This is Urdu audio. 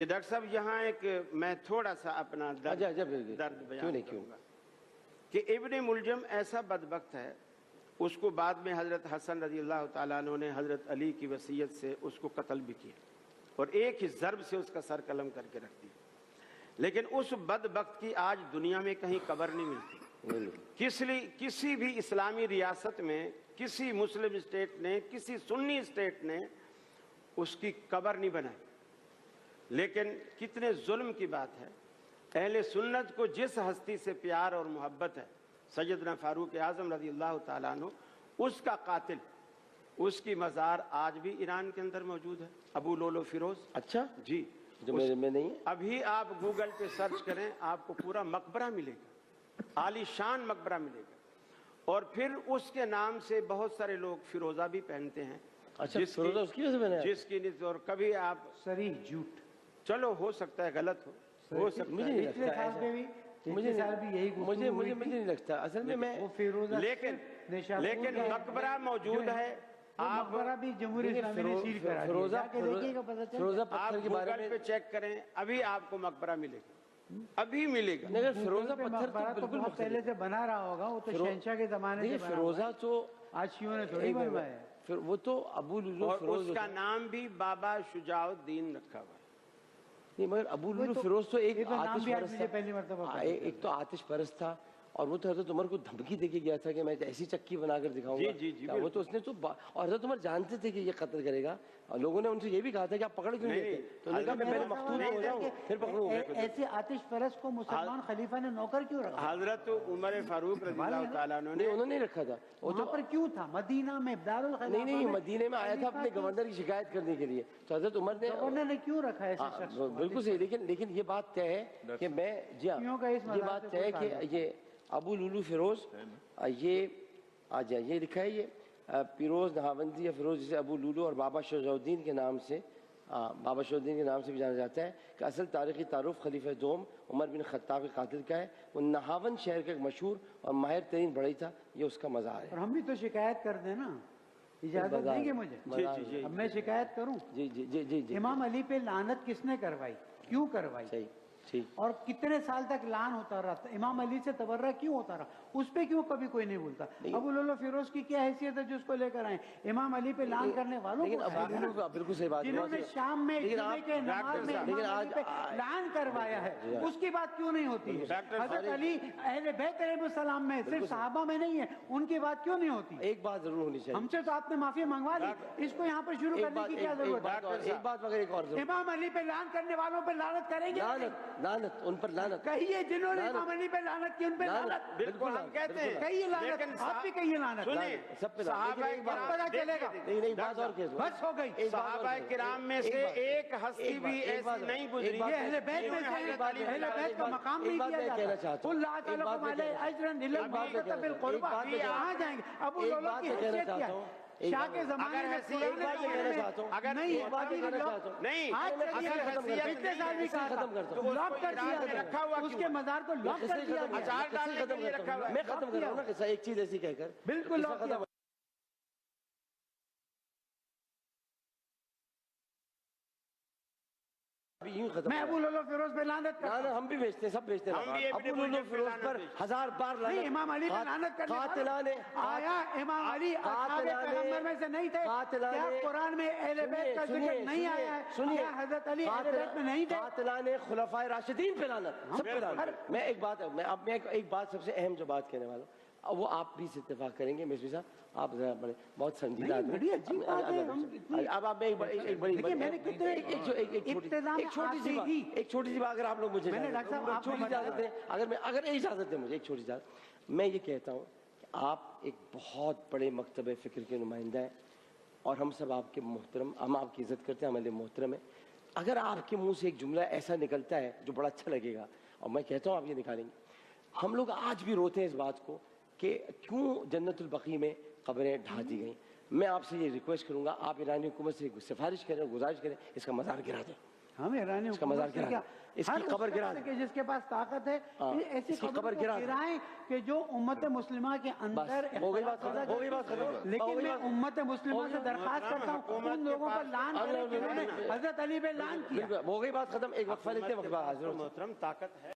ڈاکٹر صاحب یہاں ایک میں تھوڑا سا اپنا درد بیان کروں گا کہ ابن ملجم ایسا بدبخت ہے، اس کو بعد میں حضرت حسن رضی اللہ تعالیٰ عنہ نے حضرت علی کی وصیت سے اس کو قتل بھی کیا اور ایک ہی ضرب سے اس کا سر قلم کر کے رکھ دیا، لیکن اس بدبخت کی آج دنیا میں کہیں قبر نہیں ملتی۔ کسی بھی اسلامی ریاست میں کسی مسلم اسٹیٹ نے، کسی سنی اسٹیٹ نے اس کی قبر نہیں بنائی۔ لیکن کتنے ظلم کی بات ہے، اہل سنت کو جس ہستی سے پیار اور محبت ہے، سیدنا فاروق اعظم رضی اللہ تعالیٰ عنہ، اس کا قاتل، اس کی مزار آج بھی ایران کے اندر موجود ہے، ابو لولو فیروز۔ اچھا جی، جو میرے میں نہیں ہے۔ ابھی آپ گوگل پہ سرچ کریں، آپ کو پورا مقبرہ ملے گا، عالی شان مقبرہ ملے گا، اور پھر اس کے نام سے بہت سارے لوگ فیروزہ بھی پہنتے ہیں۔ اچھا، فیروزہ اس کی وجہ سے بنا ہے؟ جس کی اور کبھی آپ صریح جھوٹ، چلو ہو سکتا ہے غلط ہو سکتا ہے، مجھے نہیں لگتا مجھے نہیں لگتا اصل میں لیکن مقبرہ موجود ہے۔ آپ مقبرہ بھی جمہوریہ اسلامی نے سیل کرا دیا، فیروزہ پتھر کے بارے میں گوگل پہ چیک کریں، ابھی آپ کو مقبرہ ملے گا، ابھی ملے گا۔ لیکن فیروزہ پتھر تو بہت پہلے سے بنا رہا ہوگا، وہ تو شہنشاہ کے زمانے سے بنا۔ فیروزہ تو آج شیعوں نے تھوڑی بنوایا ہے، پھر وہ تو ابو لولو اور فیروز، اس کا نام بھی بابا شجاع الدین رکھا ہوا ہے۔ نہیں، مگر ابو لولو فیروز تو ایک آتش پرست تھا، پہلی مرتبہ ایک تو آتش پرست تھا، اور وہ تو حضرت عمر کو دھمکی دے کے گیا تھا کہ میں ایسی چکی بنا کر دکھاؤں گا۔ وہ تو اس نے تو، اور حضرت عمر جانتے تھے کہ یہ قتل کرے گا، اور لوگوں نے ان سے یہ بھی کہا تھا کہ آپ پکڑ کیوں لیتے، تو انہوں نے کہا میں پہلے مقتول ہو جاؤں پھر پکڑوں گا۔ ایسے آتش پرست کو مسلمان خلیفہ نے نوکر کیوں رکھا؟ حضرت عمر فاروق رضی اللہ تعالیٰ عنہ نے، انہوں نے رکھا تھا، وہاں پر کیوں تھا؟ مدینہ میں دارالخلافہ نہیں مدینے میں آیا تھا اپنے گورنر کی شکایت کرنے کے لیے، تو حضرت عمر نے کیوں رکھا ایسے شخص؟ بالکل صحیح، لیکن یہ بات طے ہے کہ میں، جی ہاں یہ بات طے ہے کہ یہ ابو لولو فیروز، یہ آج یہ لکھا ہے، یہ پیروز نہاوندی یا فیروز، جسے ابو لولو اور بابا شجاع الدین کے نام سے، بابا شجاع الدین کے نام سے بھی جانا جاتا ہے، کہ اصل تاریخی تعارف خلیفہ دوم عمر بن خطاب کے قاتل کا ہے۔ وہ نہاوند شہر کا ایک مشہور اور ماہر ترین بڑھئی تھا، یہ اس کا مزار ہے۔ اور ہم بھی تو شکایت کر دیں نا، اجازت دیں گے مجھے؟ اب میں شکایت کروں؟ جی جی جی جی جی۔ امام علی پہ لعنت کس نے کروائی، کیوں کروائی، صحیح ٹھیک، اور کتنے سال تک لعن ہوتا رہا؟ امام علی سے تبرہ کیوں ہوتا رہا؟ اس پہ کیوں کبھی کوئی نہیں بولتا؟ ابو لولو فیروز کی کیا حیثیت ہے جو اس کو لے کر آئے؟ امام علی پہ لعن کرنے والوں کو، بالکل صحیح بات، جنہوں نے شام میں جمعے کے نماز میں امام علی پہ لعن کروایا ہے، اس کی بات کیوں نہیں ہوتی ہے؟ حضرت علی اہل بیت علیہ السلام میں، صرف صحابہ میں نہیں ہے، ان کی بات کیوں نہیں ہوتی؟ ایک بات ضرور ہونی چاہیے، ہم سے تو آپ نے معافی منگوا لی، اس کو یہاں پر شروع کرنے کی کیا ضرورت ہے؟ ایک بات مگر ایک اور ضرور، امام علی پہ لعن کرنے والوں پہ لعنت کریں گے؟ لعنت ان پر لعنت کہیے، جنہوں نے امام علی پہ لعنت کی ان پہ لعنت، بالکل ہم کہتے ہیں، کہیے لعنت، آپ بھی کہیے لعنت، سب پہ صحابہ کرام، پتہ چلے گا۔ نہیں بات اور کیسے بس ہو گئی، صحابہ کرام میں سے ایک ہستی بھی ایسی نہیں گزری، یہ اہل بیت میں سے اہل بیت کا مقام نہیں دیا جاتا۔ اللہ تعالیٰ کو مالے اجرن الا المغفرۃ بالقربہ، کہاں جائیں گے؟ ابو لولو کی حیثیت کیا ہے؟ شاہ کے زمانے میں اگر نہیں، ختم کر دیا، اس کے مزار کو لاک کر دیا گیا۔ میں ختم کر رہا ہوں نا قصہ، ایک چیز ایسی کہہ کر بالکل میں ابو لولو فیروز پہ لعنت کرتا ہوں، ہم بھی بیچتے ہیں، سب بیچتے ہیں، ابو لولو فیروز پر 1000 بار نہیں، امام علی پہ لعنت کرنے قاتلان آیا امام علی اصحاب پیغمبر میں سے نہیں تھے؟ کیا قرآن میں اہل بیت کا ذکر نہیں آیا ہے؟ کیا حضرت علی اہل بیت میں نہیں تھے؟ قاتلان خلفائے راشدین پہ لعنت، سب پہ لعنت۔ میں ایک بات سب سے اہم جو بات کہنے والا ہوں، وہ آپ بھی اس اتفاق کریں گے مصری صاحب، آپ ذرا بڑے بہت سنجیدہ آدمی، اب آپ ایک بڑی ایک چھوٹی سی بات اگر آپ لوگ مجھے اگر اجازت دیں مجھے، ایک چھوٹی سی بات، میں یہ کہتا ہوں کہ آپ ایک بہت بڑے مکتب فکر کے نمائندہ ہیں، اور ہم سب آپ کے محترم، ہم آپ کی عزت کرتے ہیں، ہمارے محترم ہیں۔ اگر آپ کے منہ سے ایک جملہ ایسا نکلتا ہے جو بڑا اچھا لگے گا، اور میں کہتا ہوں آپ یہ نکالیں گے، ہم لوگ آج بھی روتے ہیں اس بات کو کہ کیوں جنت البقیع میں قبریں ڈھا دی گئیں۔ میں آپ سے یہ ریکویسٹ کروں گا، آپ ایرانی حکومت سے سفارش کریں، گزارش کریں، اس کا مزار گرا دیں۔ ہم ایرانی اس کا مزار گرا، اس کی قبر گرا کہ جس کے پاس طاقت ہے ایسی قبر گرائیں کہ جو امت مسلمہ کے اندر ہو گئی بات ختم، ہو گئی بات ختم. لیکن میں امت مسلمہ سے درخواست کرتا ہوں ان لوگوں پر لعن کریں جنہوں نے حضرت علی پہ لعن کیا. ہو گئی بات ختم. ایک وقفہ لیتے ہیں، وقفہ حاضر. محترم طاقت ہے.